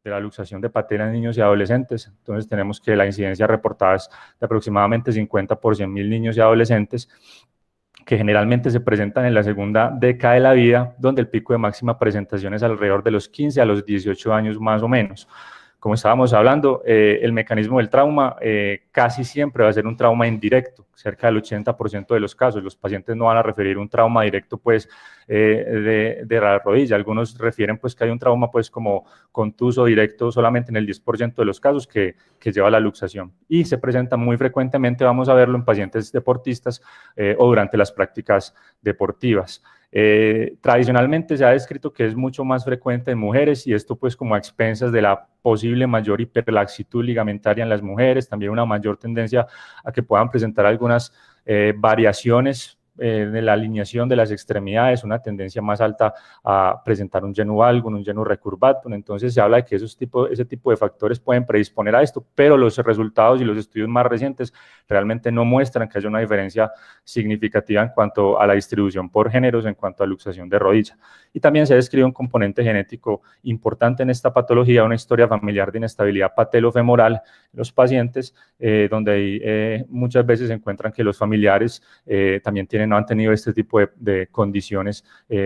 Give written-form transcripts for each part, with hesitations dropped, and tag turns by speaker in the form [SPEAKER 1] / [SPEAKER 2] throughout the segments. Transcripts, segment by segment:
[SPEAKER 1] de la luxación de patela en niños y adolescentes. Entonces tenemos que la incidencia reportada es de aproximadamente 50 por 100.000 niños y adolescentes, que generalmente se presentan en la segunda década de la vida, donde el pico de máxima presentación es alrededor de los 15 a los 18 años más o menos. Como estábamos hablando, el mecanismo del trauma casi siempre va a ser un trauma indirecto, cerca del 80% de los casos. Los pacientes no van a referir un trauma directo pues, de la rodilla. Algunos refieren pues, que hay un trauma pues, como contuso directo solamente en el 10% de los casos que lleva a la luxación. Y se presenta muy frecuentemente, vamos a verlo en pacientes deportistas o durante las prácticas deportivas. Tradicionalmente se ha descrito que es mucho más frecuente en mujeres y esto pues como a expensas de la posible mayor hiperlaxitud ligamentaria en las mujeres, también una mayor tendencia a que puedan presentar algunas variaciones de la alineación de las extremidades, una tendencia más alta a presentar un genu valgum, un genu recurvatum. Entonces se habla de que ese tipo de factores pueden predisponer a esto, pero los resultados y los estudios más recientes realmente no muestran que haya una diferencia significativa en cuanto a la distribución por géneros, en cuanto a luxación de rodilla. Y también se describe un componente genético importante en esta patología, una historia familiar de inestabilidad patelofemoral en los pacientes, donde muchas veces se encuentran que los familiares también no han tenido este tipo de condiciones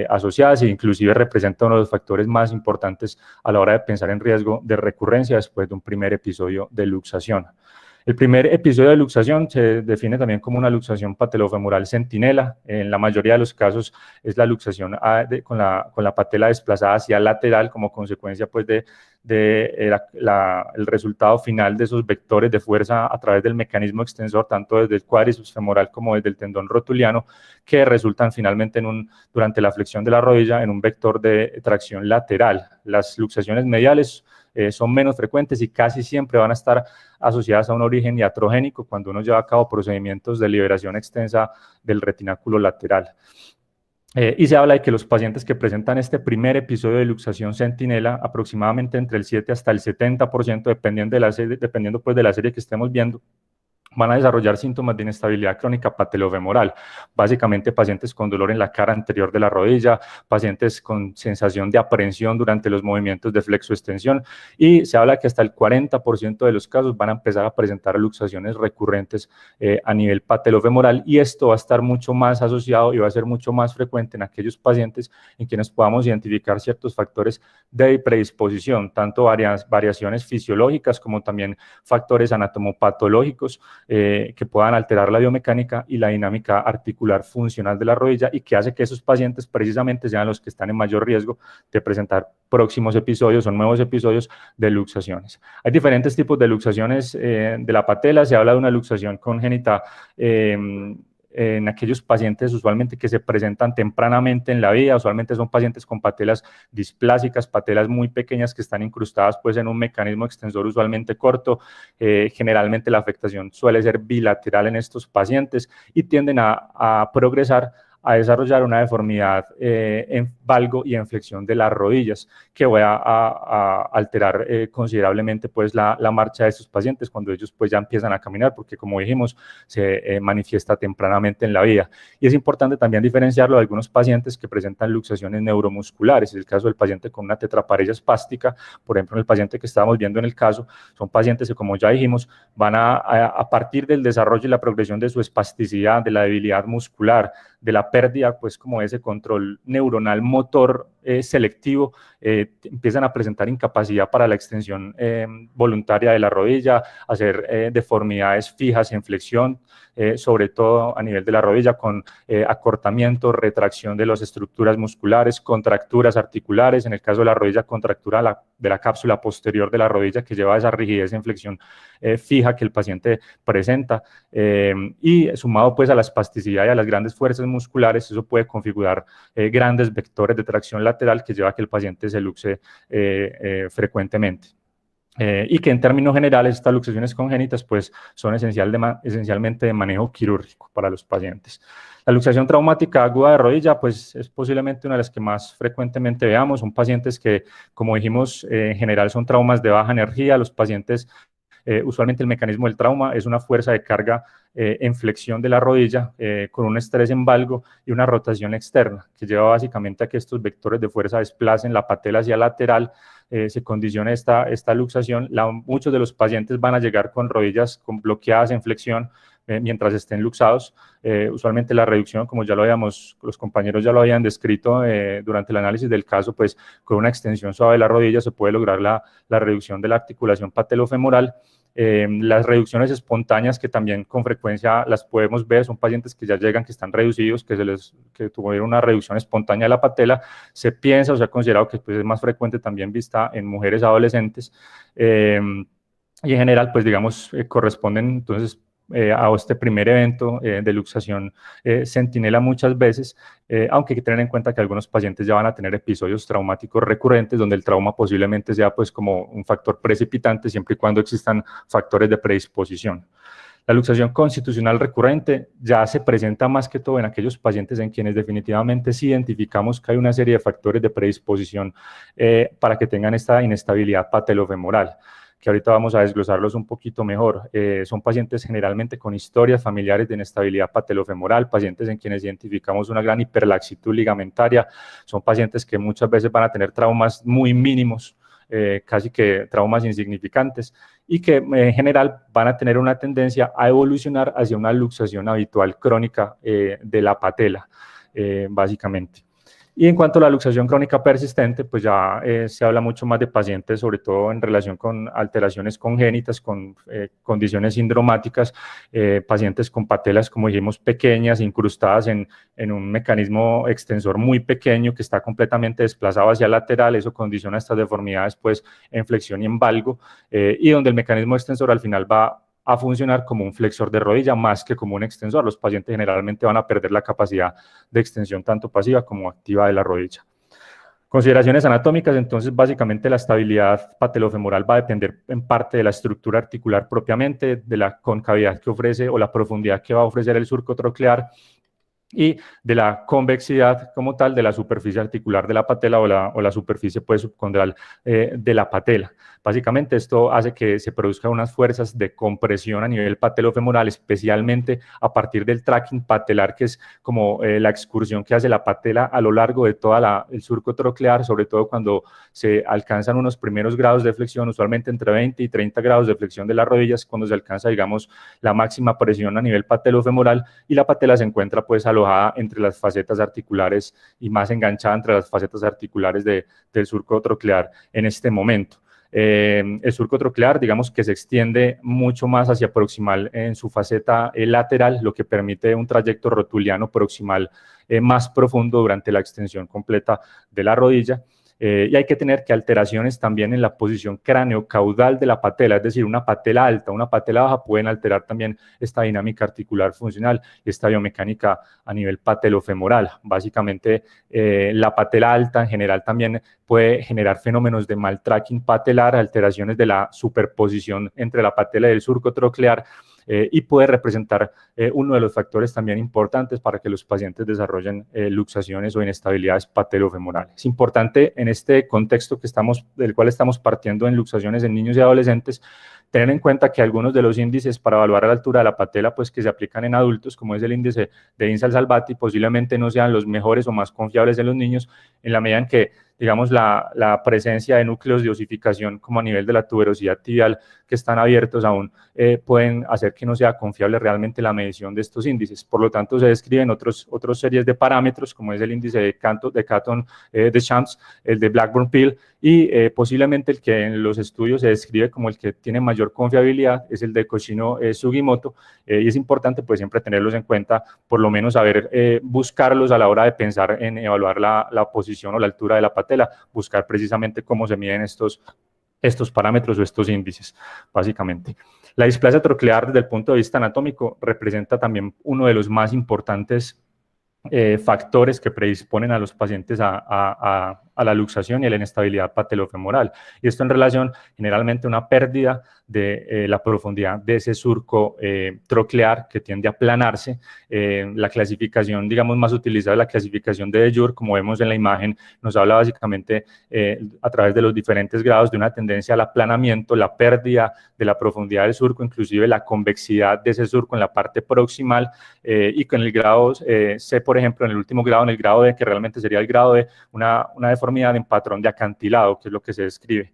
[SPEAKER 1] asociadas e inclusive representa uno de los factores más importantes a la hora de pensar en riesgo de recurrencia después de un primer episodio de luxación. El primer episodio de luxación se define también como una luxación patelofemoral centinela. En la mayoría de los casos es la luxación con la patela desplazada hacia lateral como consecuencia pues, el resultado final de esos vectores de fuerza a través del mecanismo extensor, tanto desde el cuádriceps femoral como desde el tendón rotuliano, que resultan finalmente durante la flexión de la rodilla en un vector de tracción lateral. Las luxaciones mediales son menos frecuentes y casi siempre van a estar asociadas a un origen iatrogénico cuando uno lleva a cabo procedimientos de liberación extensa del retináculo lateral. Y se habla de que los pacientes que presentan este primer episodio de luxación centinela, aproximadamente entre el 7 hasta el 70%, dependiendo pues, de la serie que estemos viendo, van a desarrollar síntomas de inestabilidad crónica patelofemoral, básicamente pacientes con dolor en la cara anterior de la rodilla, pacientes con sensación de aprehensión durante los movimientos de flexoextensión, y se habla que hasta el 40% de los casos van a empezar a presentar luxaciones recurrentes a nivel patelofemoral, y esto va a estar mucho más asociado y va a ser mucho más frecuente en aquellos pacientes en quienes podamos identificar ciertos factores de predisposición, tanto variaciones fisiológicas como también factores anatomopatológicos, que puedan alterar la biomecánica y la dinámica articular funcional de la rodilla y que hace que esos pacientes precisamente sean los que están en mayor riesgo de presentar próximos episodios o nuevos episodios de luxaciones. Hay diferentes tipos de luxaciones de la patela. Se habla de una luxación congénita en aquellos pacientes usualmente que se presentan tempranamente en la vida, usualmente son pacientes con patelas displásicas, patelas muy pequeñas que están incrustadas pues en un mecanismo extensor usualmente corto. Generalmente la afectación suele ser bilateral en estos pacientes y tienden a progresar a desarrollar una deformidad en valgo y en flexión de las rodillas, que va a alterar considerablemente pues, la marcha de estos pacientes cuando ellos pues, ya empiezan a caminar, porque como dijimos, se manifiesta tempranamente en la vida. Y es importante también diferenciarlo de algunos pacientes que presentan luxaciones neuromusculares. Es el caso del paciente con una tetraparesia espástica, por ejemplo, en el paciente que estábamos viendo en el caso, son pacientes que, como ya dijimos, van a partir del desarrollo y la progresión de su espasticidad, de la debilidad muscular, de la pérdida, pues como ese control neuronal motor selectivo, empiezan a presentar incapacidad para la extensión voluntaria de la rodilla, hacer deformidades fijas en flexión, sobre todo a nivel de la rodilla, con acortamiento, retracción de las estructuras musculares, contracturas articulares, en el caso de la rodilla, contractura de la cápsula posterior de la rodilla que lleva esa rigidez en flexión fija que el paciente presenta, y sumado pues a la espasticidad y a las grandes fuerzas musculares, eso puede configurar grandes vectores de tracción lateral que lleva a que el paciente se luxe frecuentemente. Y que en términos generales estas luxaciones congénitas pues, son esencialmente de manejo quirúrgico para los pacientes. La luxación traumática aguda de rodilla pues, es posiblemente una de las que más frecuentemente veamos. Son pacientes que, como dijimos, en general son traumas de baja energía. Los pacientes, usualmente el mecanismo del trauma es una fuerza de carga en flexión de la rodilla con un estrés en valgo y una rotación externa, que lleva básicamente a que estos vectores de fuerza desplacen la patela hacia lateral, se condiciona esta luxación. Muchos de los pacientes van a llegar con rodillas bloqueadas en flexión mientras estén luxados. Usualmente la reducción, como ya los compañeros ya lo habían descrito durante el análisis del caso, pues con una extensión suave de la rodilla se puede lograr la reducción de la articulación patelofemoral. Las reducciones espontáneas, que también con frecuencia las podemos ver, son pacientes que ya llegan, que están reducidos, que tuvieron una reducción espontánea de la patela. Se piensa o se ha considerado que pues, es más frecuente también vista en mujeres adolescentes, y en general, pues digamos, corresponden entonces a este primer evento de luxación centinela muchas veces, aunque hay que tener en cuenta que algunos pacientes ya van a tener episodios traumáticos recurrentes, donde el trauma posiblemente sea pues como un factor precipitante, siempre y cuando existan factores de predisposición. La luxación constitucional recurrente ya se presenta más que todo en aquellos pacientes en quienes definitivamente sí identificamos que hay una serie de factores de predisposición para que tengan esta inestabilidad patelofemoral, que ahorita vamos a desglosarlos un poquito mejor. Son pacientes generalmente con historias familiares de inestabilidad patelofemoral, pacientes en quienes identificamos una gran hiperlaxitud ligamentaria, son pacientes que muchas veces van a tener traumas muy mínimos, casi que traumas insignificantes, y que en general van a tener una tendencia a evolucionar hacia una luxación habitual crónica de la patela, básicamente. Y en cuanto a la luxación crónica persistente, pues ya se habla mucho más de pacientes, sobre todo en relación con alteraciones congénitas, con condiciones sindromáticas, pacientes con patelas, como dijimos, pequeñas, incrustadas en un mecanismo extensor muy pequeño que está completamente desplazado hacia lateral. Eso condiciona estas deformidades pues, en flexión y en valgo, y donde el mecanismo extensor al final va a funcionar como un flexor de rodilla más que como un extensor. Los pacientes generalmente van a perder la capacidad de extensión tanto pasiva como activa de la rodilla. Consideraciones anatómicas, entonces básicamente la estabilidad patelofemoral va a depender en parte de la estructura articular propiamente, de la concavidad que ofrece o la profundidad que va a ofrecer el surco troclear, y de la convexidad como tal de la superficie articular de la patela o la superficie pues, subcondral de la patela. Básicamente esto hace que se produzcan unas fuerzas de compresión a nivel patelofemoral, especialmente a partir del tracking patelar, que es como la excursión que hace la patela a lo largo de todo el surco troclear, sobre todo cuando se alcanzan unos primeros grados de flexión, usualmente entre 20 y 30 grados de flexión de las rodillas, cuando se alcanza, digamos, la máxima presión a nivel patelofemoral y la patela se encuentra pues alojada entre las facetas articulares y más enganchada entre las facetas articulares del surco troclear en este momento. El surco troclear, digamos que se extiende mucho más hacia proximal en su faceta lateral, lo que permite un trayecto rotuliano proximal más profundo durante la extensión completa de la rodilla. Y hay que tener que alteraciones también en la posición cráneo-caudal de la patela, es decir, una patela alta, una patela baja pueden alterar también esta dinámica articular funcional y esta biomecánica a nivel patelofemoral. Básicamente, la patela alta en general también puede generar fenómenos de maltracking patelar, alteraciones de la superposición entre la patela y el surco troclear, y puede representar uno de los factores también importantes para que los pacientes desarrollen luxaciones o inestabilidades patelofemorales. Es importante en este contexto del cual estamos partiendo en luxaciones en niños y adolescentes, tener en cuenta que algunos de los índices para evaluar la altura de la patela, pues que se aplican en adultos, como es el índice de Insall-Salvati, posiblemente no sean los mejores o más confiables en los niños, en la medida en que, digamos, la presencia de núcleos de osificación como a nivel de la tuberosidad tibial que están abiertos aún, pueden hacer que no sea confiable realmente la medición de estos índices. Por lo tanto, se describen otras series de parámetros, como es el índice de Catton de Champs, el de Blackburn-Pill, y posiblemente el que en los estudios se describe como el que tiene mayor confiabilidad es el de Koshino-Sugimoto, y es importante pues siempre tenerlos en cuenta, por lo menos saber buscarlos a la hora de pensar en evaluar la posición o la altura de la patela, buscar precisamente cómo se miden estos parámetros o estos índices, básicamente. La displasia troclear desde el punto de vista anatómico representa también uno de los más importantes factores que predisponen a los pacientes a a la luxación y a la inestabilidad patelofemoral. Y esto en relación generalmente a una pérdida de la profundidad de ese surco troclear que tiende a aplanarse. La clasificación, digamos, más utilizada es la clasificación de De Jur, como vemos en la imagen, nos habla básicamente a través de los diferentes grados de una tendencia al aplanamiento, la pérdida de la profundidad del surco, inclusive la convexidad de ese surco en la parte proximal, y con el grado C, por ejemplo, en el último grado, en el grado D, que realmente sería el grado de una deformidad en patrón de acantilado, que es lo que se describe.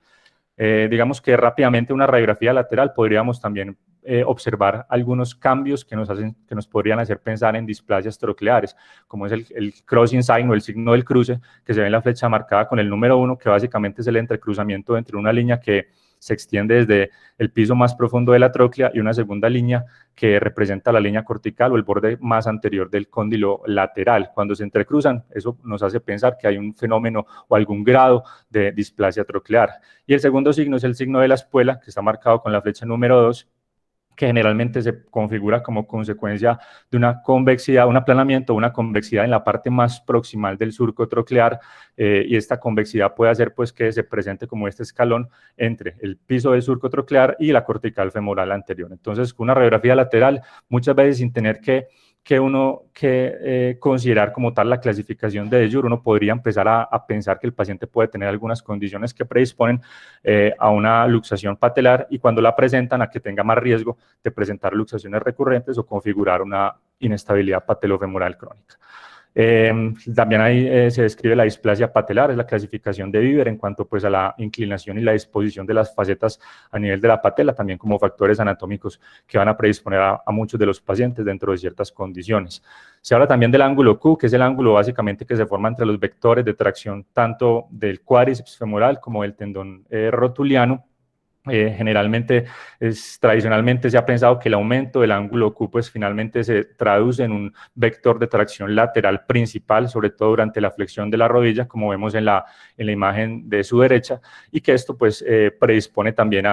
[SPEAKER 1] Digamos que rápidamente una radiografía lateral podríamos también observar algunos cambios que nos podrían hacer pensar en displasias trocleares, como es el crossing sign o el signo del cruce, que se ve en la flecha marcada con el número 1, que básicamente es el entrecruzamiento entre una línea que se extiende desde el piso más profundo de la tróclea y una segunda línea que representa la línea cortical o el borde más anterior del cóndilo lateral. Cuando se entrecruzan, eso nos hace pensar que hay un fenómeno o algún grado de displasia troclear. Y el segundo signo es el signo de la espuela, que está marcado con la flecha número 2, que generalmente se configura como consecuencia de una convexidad, un aplanamiento, una convexidad en la parte más proximal del surco troclear, y esta convexidad puede hacer pues que se presente como este escalón entre el piso del surco troclear y la cortical femoral anterior. Entonces, con una radiografía lateral, muchas veces sin tener que considerar como tal la clasificación de De Jur, uno podría empezar a pensar que el paciente puede tener algunas condiciones que predisponen a una luxación patelar, y cuando la presentan a que tenga más riesgo de presentar luxaciones recurrentes o configurar una inestabilidad patelofemoral crónica. También ahí se describe la displasia patelar, es la clasificación de Biver en cuanto pues a la inclinación y la disposición de las facetas a nivel de la patela, también como factores anatómicos que van a predisponer a muchos de los pacientes dentro de ciertas condiciones. Se habla también del ángulo Q, que es el ángulo básicamente que se forma entre los vectores de tracción tanto del cuádriceps femoral como del tendón rotuliano. Generalmente, tradicionalmente se ha pensado que el aumento del ángulo Q pues finalmente se traduce en un vector de tracción lateral principal, sobre todo durante la flexión de la rodilla, como vemos en la imagen de su derecha, y que esto pues predispone también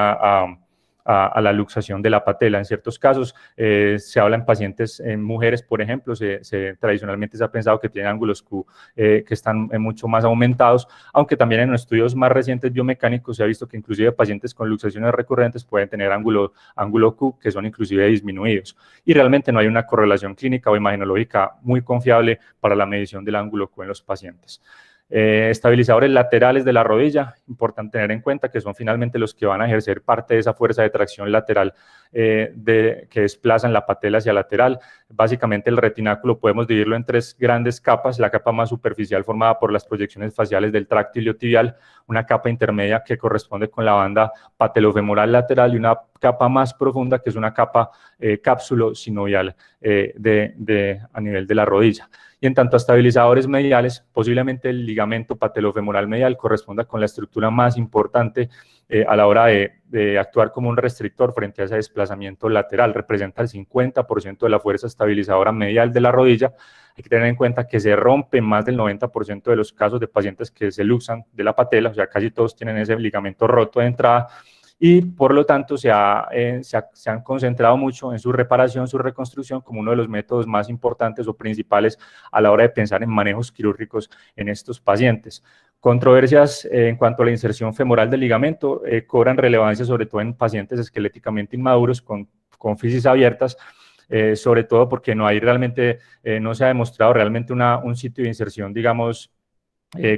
[SPEAKER 1] a la luxación de la patela. En ciertos casos se habla en pacientes, en mujeres, por ejemplo, tradicionalmente se ha pensado que tienen ángulos Q que están mucho más aumentados, aunque también en estudios más recientes biomecánicos se ha visto que inclusive pacientes con luxaciones recurrentes pueden tener ángulo Q que son inclusive disminuidos. Y realmente no hay una correlación clínica o imagenológica muy confiable para la medición del ángulo Q en los pacientes. Estabilizadores laterales de la rodilla, importante tener en cuenta que son finalmente los que van a ejercer parte de esa fuerza de tracción lateral que desplazan la patela hacia lateral. Básicamente el retináculo podemos dividirlo en tres grandes capas: la capa más superficial formada por las proyecciones faciales del tracto iliotibial, una capa intermedia que corresponde con la banda patelofemoral lateral y una capa más profunda que es una capa cápsulo sinovial a nivel de la rodilla. Y en tanto a estabilizadores mediales, posiblemente el ligamento patelofemoral medial corresponda con la estructura más importante a la hora de actuar como un restrictor frente a ese desplazamiento lateral. Representa el 50% de la fuerza estabilizadora medial de la rodilla. Hay que tener en cuenta que se rompe en más del 90% de los casos de pacientes que se luxan de la patela, o sea, casi todos tienen ese ligamento roto de entrada, y por lo tanto se han concentrado mucho en su reparación, su reconstrucción, como uno de los métodos más importantes o principales a la hora de pensar en manejos quirúrgicos en estos pacientes. Controversias en cuanto a la inserción femoral del ligamento cobran relevancia sobre todo en pacientes esqueléticamente inmaduros con fisis abiertas, sobre todo porque no hay realmente, no se ha demostrado realmente un sitio de inserción, digamos,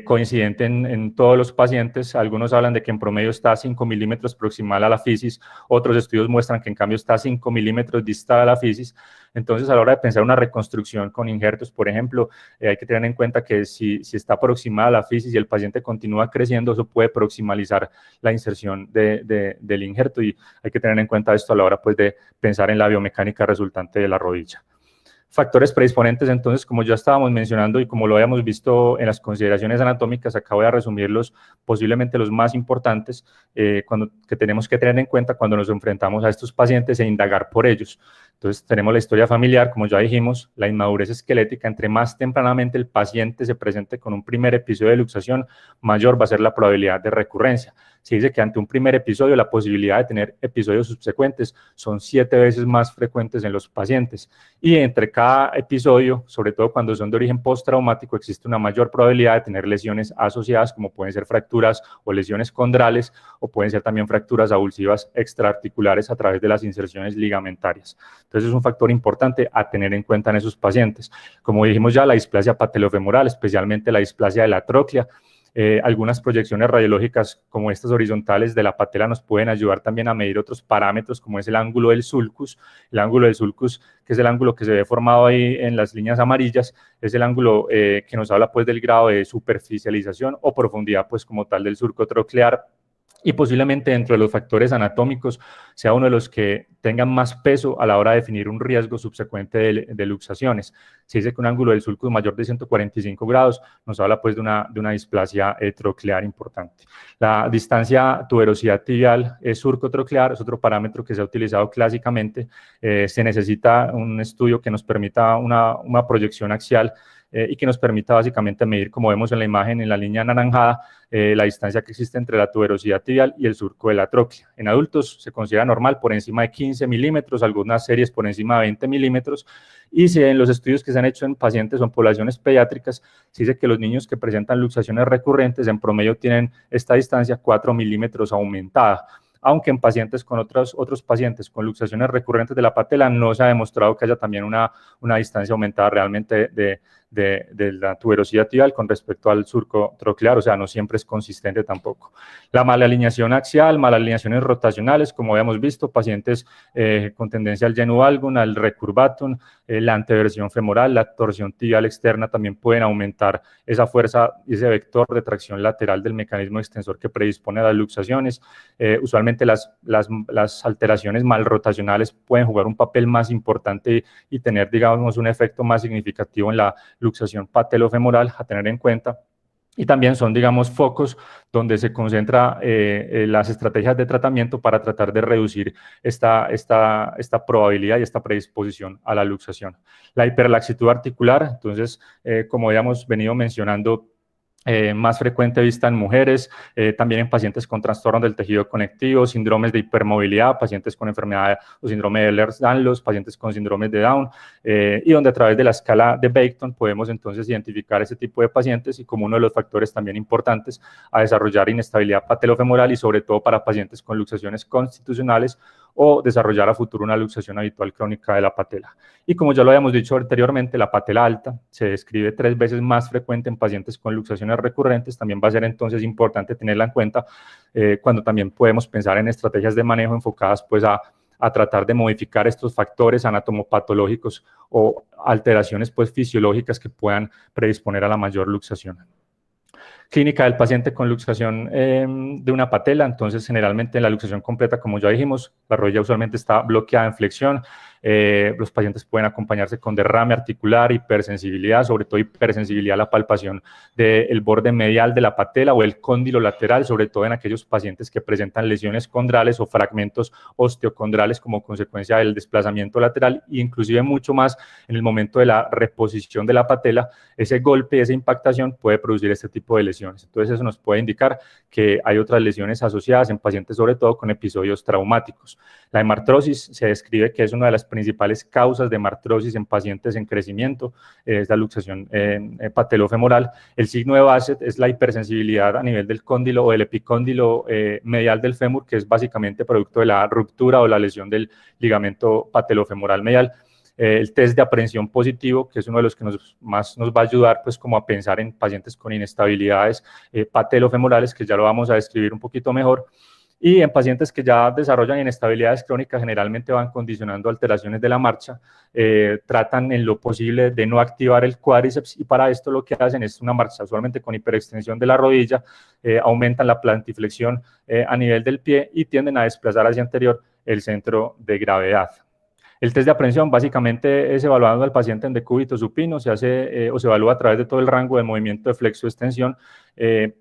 [SPEAKER 1] coincidente en todos los pacientes. Algunos hablan de que en promedio está a 5 milímetros proximal a la fisis, otros estudios muestran que en cambio está a 5 milímetros distal a la fisis. Entonces, a la hora de pensar una reconstrucción con injertos, por ejemplo, hay que tener en cuenta que si está aproximada a la fisis y el paciente continúa creciendo, eso puede proximalizar la inserción del injerto, y hay que tener en cuenta esto a la hora pues, de pensar en la biomecánica resultante de la rodilla. Factores predisponentes, entonces, como ya estábamos mencionando y como lo habíamos visto en las consideraciones anatómicas, acá voy a resumirlos, posiblemente los más importantes que tenemos que tener en cuenta cuando nos enfrentamos a estos pacientes e indagar por ellos. Entonces, tenemos la historia familiar, como ya dijimos, la inmadurez esquelética. Entre más tempranamente el paciente se presente con un primer episodio de luxación, mayor va a ser la probabilidad de recurrencia. se dice que ante un primer episodio la posibilidad de tener episodios subsecuentes son 7 veces más frecuentes en los pacientes, y entre cada episodio, sobre todo cuando son de origen postraumático, existe una mayor probabilidad de tener lesiones asociadas, como pueden ser fracturas o lesiones condrales, o pueden ser también fracturas abulsivas extraarticulares a través de las inserciones ligamentarias. Entonces es un factor importante a tener en cuenta en esos pacientes. Como dijimos ya, la displasia patelofemoral, especialmente la displasia de la tróclea. Algunas proyecciones radiológicas como estas horizontales de la patela nos pueden ayudar también a medir otros parámetros, como es el ángulo del sulcus. El ángulo del sulcus, que es el ángulo que se ve formado ahí en las líneas amarillas, es el ángulo que nos habla pues del grado de superficialización o profundidad pues como tal del surco troclear, y posiblemente dentro de los factores anatómicos sea uno de los que tengan más peso a la hora de definir un riesgo subsecuente de luxaciones. Se dice que un ángulo del sulcus mayor de 145 grados nos habla pues de una displasia troclear importante. La distancia tuberosidad tibial surco troclear es otro parámetro que se ha utilizado clásicamente. Se necesita un estudio que nos permita una proyección axial y que nos permita básicamente medir, como vemos en la imagen en la línea anaranjada, la distancia que existe entre la tuberosidad tibial y el surco de la tróclea. En adultos se considera normal por encima de 15 milímetros, algunas series por encima de 20 milímetros, y en los estudios que se han hecho en pacientes o en poblaciones pediátricas, se dice que los niños que presentan luxaciones recurrentes en promedio tienen esta distancia 4 milímetros aumentada, aunque en pacientes con otros pacientes con luxaciones recurrentes de la patela no se ha demostrado que haya también una distancia aumentada realmente de la tuberosidad tibial con respecto al surco troclear, o sea, no siempre es consistente tampoco. La malalineación axial, malalineaciones rotacionales, como habíamos visto, pacientes con tendencia al genu valgum, al recurvatum, la anteversión femoral, la torsión tibial externa también pueden aumentar esa fuerza y ese vector de tracción lateral del mecanismo extensor que predispone a las luxaciones. Usualmente las alteraciones malrotacionales pueden jugar un papel más importante y tener, digamos, un efecto más significativo en la luxación patelofemoral a tener en cuenta. Y también son, digamos, focos donde se concentra las estrategias de tratamiento para tratar de reducir esta probabilidad y esta predisposición a la luxación. La hiperlaxitud articular, entonces, como habíamos venido mencionando, más frecuente vista en mujeres, también en pacientes con trastornos del tejido conectivo, síndromes de hipermovilidad, pacientes con enfermedad o síndrome de Ehlers-Danlos, pacientes con síndromes de Down, y donde a través de la escala de Beighton podemos entonces identificar ese tipo de pacientes y como uno de los factores también importantes a desarrollar inestabilidad patelofemoral y sobre todo para pacientes con luxaciones constitucionales o desarrollar a futuro una luxación habitual crónica de la patela. Y como ya lo habíamos dicho anteriormente, la patela alta se describe 3 veces más frecuente en pacientes con luxaciones recurrentes. También va a ser entonces importante tenerla en cuenta cuando también podemos pensar en estrategias de manejo enfocadas pues a tratar de modificar estos factores anatomopatológicos o alteraciones pues fisiológicas que puedan predisponer a la mayor luxación. Clínica del paciente con luxación de una patela, entonces generalmente en la luxación completa, como ya dijimos, la rodilla usualmente está bloqueada en flexión, los pacientes pueden acompañarse con derrame articular, hipersensibilidad, sobre todo hipersensibilidad a la palpación del borde medial de la patela o el cóndilo lateral, sobre todo en aquellos pacientes que presentan lesiones condrales o fragmentos osteocondrales como consecuencia del desplazamiento lateral, e inclusive mucho más en el momento de la reposición de la patela, ese golpe, esa impactación puede producir este tipo de lesiones. Entonces eso nos puede indicar que hay otras lesiones asociadas en pacientes sobre todo con episodios traumáticos. La hemartrosis se describe que es una de las principales causas de hemartrosis en pacientes en crecimiento, es la luxación patelofemoral. El signo de Bassett es la hipersensibilidad a nivel del cóndilo o del epicóndilo medial del fémur, que es básicamente producto de la ruptura o la lesión del ligamento patelofemoral medial. El test de aprehensión positivo, que es uno de los que más nos va a ayudar pues como a pensar en pacientes con inestabilidades patelofemorales, que ya lo vamos a describir un poquito mejor. Y en pacientes que ya desarrollan inestabilidades crónicas, generalmente van condicionando alteraciones de la marcha, tratan en lo posible de no activar el cuádriceps y para esto lo que hacen es una marcha usualmente con hiperextensión de la rodilla, aumentan la plantiflexión a nivel del pie y tienden a desplazar hacia anterior el centro de gravedad. El test de aprehensión básicamente es evaluando al paciente en decúbito supino, se hace o se evalúa a través de todo el rango de movimiento de flexo-extensión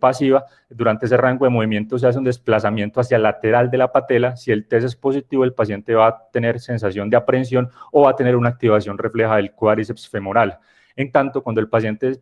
[SPEAKER 1] pasiva. Durante ese rango de movimiento se hace un desplazamiento hacia el lateral de la patela. Si el test es positivo, el paciente va a tener sensación de aprehensión o va a tener una activación refleja del cuádriceps femoral. En tanto, cuando el paciente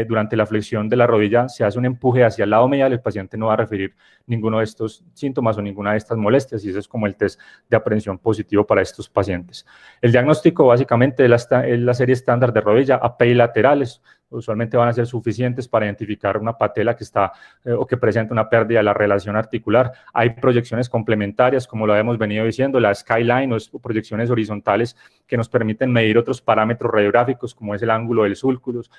[SPEAKER 1] durante la flexión de la rodilla se hace un empuje hacia el lado medial, el paciente no va a referir ninguno de estos síntomas o ninguna de estas molestias, y ese es como el test de aprehensión positivo para estos pacientes. El diagnóstico básicamente es la serie estándar de rodilla API laterales, usualmente van a ser suficientes para identificar una patela que está o que presenta una pérdida de la relación articular. Hay proyecciones complementarias, como lo habíamos venido diciendo, la skyline o proyecciones horizontales que nos permiten medir otros parámetros radiográficos, como es el ángulo del sulcus,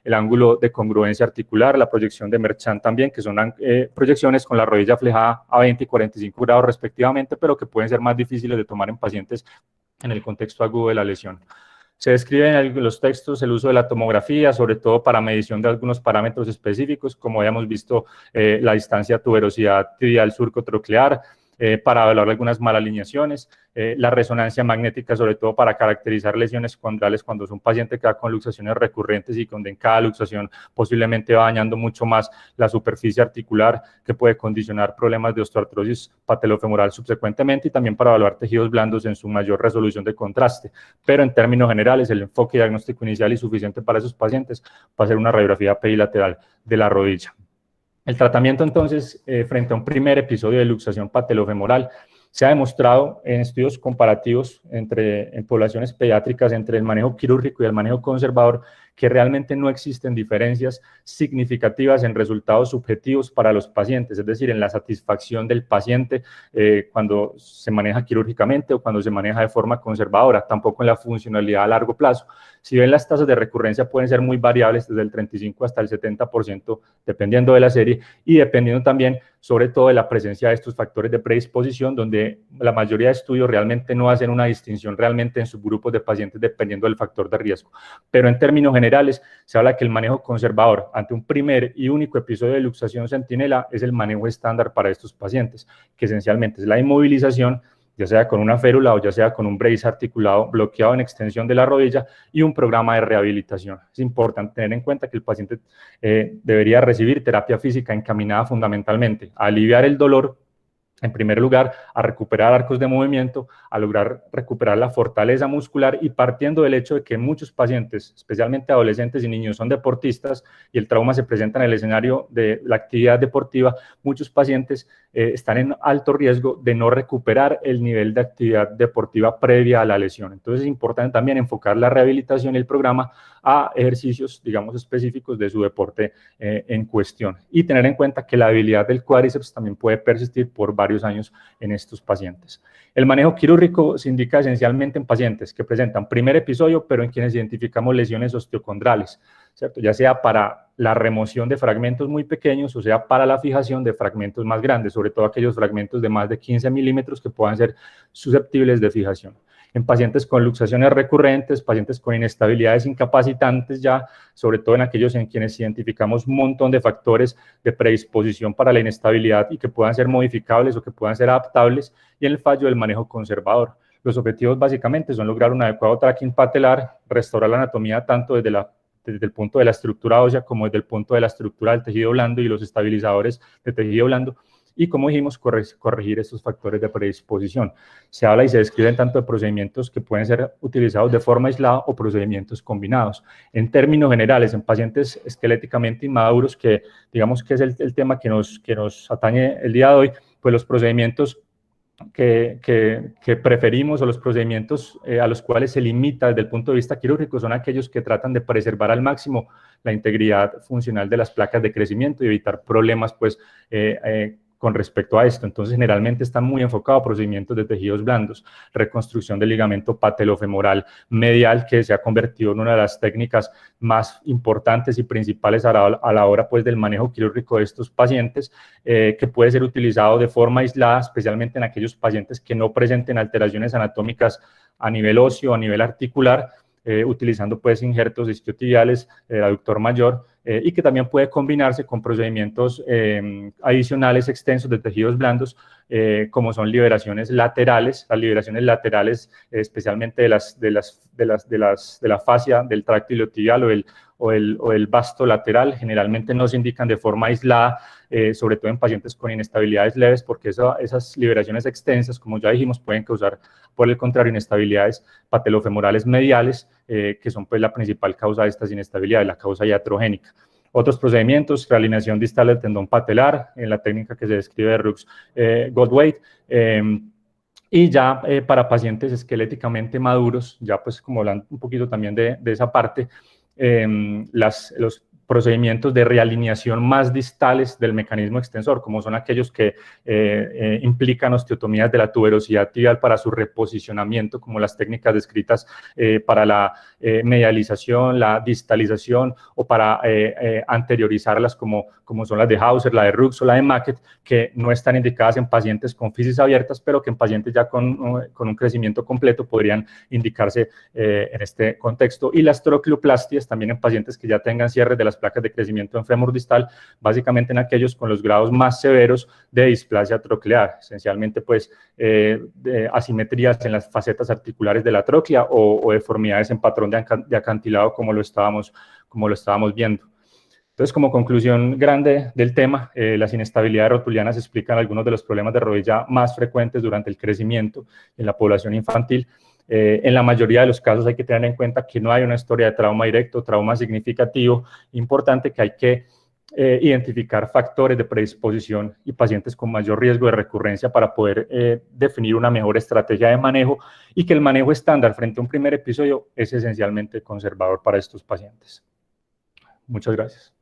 [SPEAKER 1] el ángulo de congruencia articular, la proyección de Merchant también, que son proyecciones con la rodilla flejada a 20 y 45 grados respectivamente, pero que pueden ser más difíciles de tomar en pacientes en el contexto agudo de la lesión. Se describe en los textos el uso de la tomografía, sobre todo para medición de algunos parámetros específicos, como habíamos visto la distancia tuberosidad tibial surco-troclear, para evaluar algunas malalineaciones, la resonancia magnética, sobre todo para caracterizar lesiones condrales cuando es un paciente que va con luxaciones recurrentes y donde en cada luxación posiblemente va dañando mucho más la superficie articular, que puede condicionar problemas de osteoartrosis patelofemoral subsecuentemente, y también para evaluar tejidos blandos en su mayor resolución de contraste. Pero en términos generales, el enfoque diagnóstico inicial y suficiente para esos pacientes va a ser una radiografía bilateral de la rodilla. El tratamiento, entonces, frente a un primer episodio de luxación patelofemoral, se ha demostrado en estudios comparativos en poblaciones pediátricas entre el manejo quirúrgico y el manejo conservador que realmente no existen diferencias significativas en resultados subjetivos para los pacientes, es decir, en la satisfacción del paciente cuando se maneja quirúrgicamente o cuando se maneja de forma conservadora, tampoco en la funcionalidad a largo plazo. Si bien las tasas de recurrencia pueden ser muy variables, desde el 35 hasta el 70%, dependiendo de la serie, y dependiendo también, sobre todo, de la presencia de estos factores de predisposición, donde la mayoría de estudios realmente no hacen una distinción realmente en subgrupos de pacientes dependiendo del factor de riesgo. Pero en términos generales, se habla que el manejo conservador ante un primer y único episodio de luxación centinela es el manejo estándar para estos pacientes, que esencialmente es la inmovilización, ya sea con una férula o ya sea con un brace articulado bloqueado en extensión de la rodilla, y un programa de rehabilitación. Es importante tener en cuenta que el paciente debería recibir terapia física encaminada fundamentalmente a aliviar el dolor, en primer lugar, a recuperar arcos de movimiento, a lograr recuperar la fortaleza muscular, y partiendo del hecho de que muchos pacientes, especialmente adolescentes y niños, son deportistas y el trauma se presenta en el escenario de la actividad deportiva, muchos pacientes están en alto riesgo de no recuperar el nivel de actividad deportiva previa a la lesión. Entonces es importante también enfocar la rehabilitación y el programa a ejercicios, digamos, específicos de su deporte en cuestión, y tener en cuenta que la debilidad del cuádriceps también puede persistir por varios años en estos pacientes. El manejo quirúrgico se indica esencialmente en pacientes que presentan primer episodio, pero en quienes identificamos lesiones osteocondrales, ¿cierto? Ya sea para la remoción de fragmentos muy pequeños o sea para la fijación de fragmentos más grandes, sobre todo aquellos fragmentos de más de 15 milímetros que puedan ser susceptibles de fijación. En pacientes con luxaciones recurrentes, pacientes con inestabilidades incapacitantes ya, sobre todo en aquellos en quienes identificamos un montón de factores de predisposición para la inestabilidad y que puedan ser modificables o que puedan ser adaptables, y en el fallo del manejo conservador. Los objetivos básicamente son lograr un adecuado tracking patelar, restaurar la anatomía tanto desde el punto de la estructura ósea como desde el punto de la estructura del tejido blando y los estabilizadores de tejido blando, y, como dijimos, corregir estos factores de predisposición. Se habla y se describen tanto de procedimientos que pueden ser utilizados de forma aislada o procedimientos combinados. En términos generales, en pacientes esqueléticamente inmaduros, que digamos que es el tema que nos atañe el día de hoy, pues los procedimientos que preferimos, o los procedimientos a los cuales se limita desde el punto de vista quirúrgico, son aquellos que tratan de preservar al máximo la integridad funcional de las placas de crecimiento y evitar problemas pues con respecto a esto. Entonces, generalmente están muy enfocados a procedimientos de tejidos blandos, reconstrucción del ligamento patelofemoral medial, que se ha convertido en una de las técnicas más importantes y principales a la hora pues del manejo quirúrgico de estos pacientes, que puede ser utilizado de forma aislada, especialmente en aquellos pacientes que no presenten alteraciones anatómicas a nivel óseo o a nivel articular, utilizando pues injertos isquiotibiales, aductor mayor, y que también puede combinarse con procedimientos adicionales extensos de tejidos blandos, como son liberaciones laterales. Las liberaciones laterales, especialmente de la fascia del tracto iliotibial o el vasto lateral, generalmente no se indican de forma aislada, sobre todo en pacientes con inestabilidades leves, porque esas liberaciones extensas, como ya dijimos, pueden causar, por el contrario, inestabilidades patelofemorales mediales, que son pues la principal causa de estas inestabilidades, la causa iatrogénica. Otros procedimientos, realineación distal del tendón patelar, en la técnica que se describe de Rux-Goldwait, y ya para pacientes esqueléticamente maduros, ya pues como hablando un poquito también de esa parte, los procedimientos de realineación más distales del mecanismo extensor, como son aquellos que implican osteotomías de la tuberosidad tibial para su reposicionamiento, como las técnicas descritas para la medialización, la distalización, o para anteriorizarlas, como son las de Hauser, la de Rux o la de Maquet, que no están indicadas en pacientes con fisis abiertas, pero que en pacientes ya con un crecimiento completo podrían indicarse en este contexto. Y las trocleoplastias también en pacientes que ya tengan cierres de las placas de crecimiento en fémur distal, básicamente en aquellos con los grados más severos de displasia troclear, esencialmente pues de asimetrías en las facetas articulares de la tróclea o deformidades en patrón de acantilado como lo estábamos viendo. Entonces, como conclusión grande del tema, las inestabilidades rotulianas explican algunos de los problemas de rodilla más frecuentes durante el crecimiento en la población infantil. En la mayoría de los casos hay que tener en cuenta que no hay una historia de trauma directo, trauma significativo. Importante que hay que identificar factores de predisposición y pacientes con mayor riesgo de recurrencia para poder definir una mejor estrategia de manejo, y que el manejo estándar frente a un primer episodio es esencialmente conservador para estos pacientes. Muchas gracias.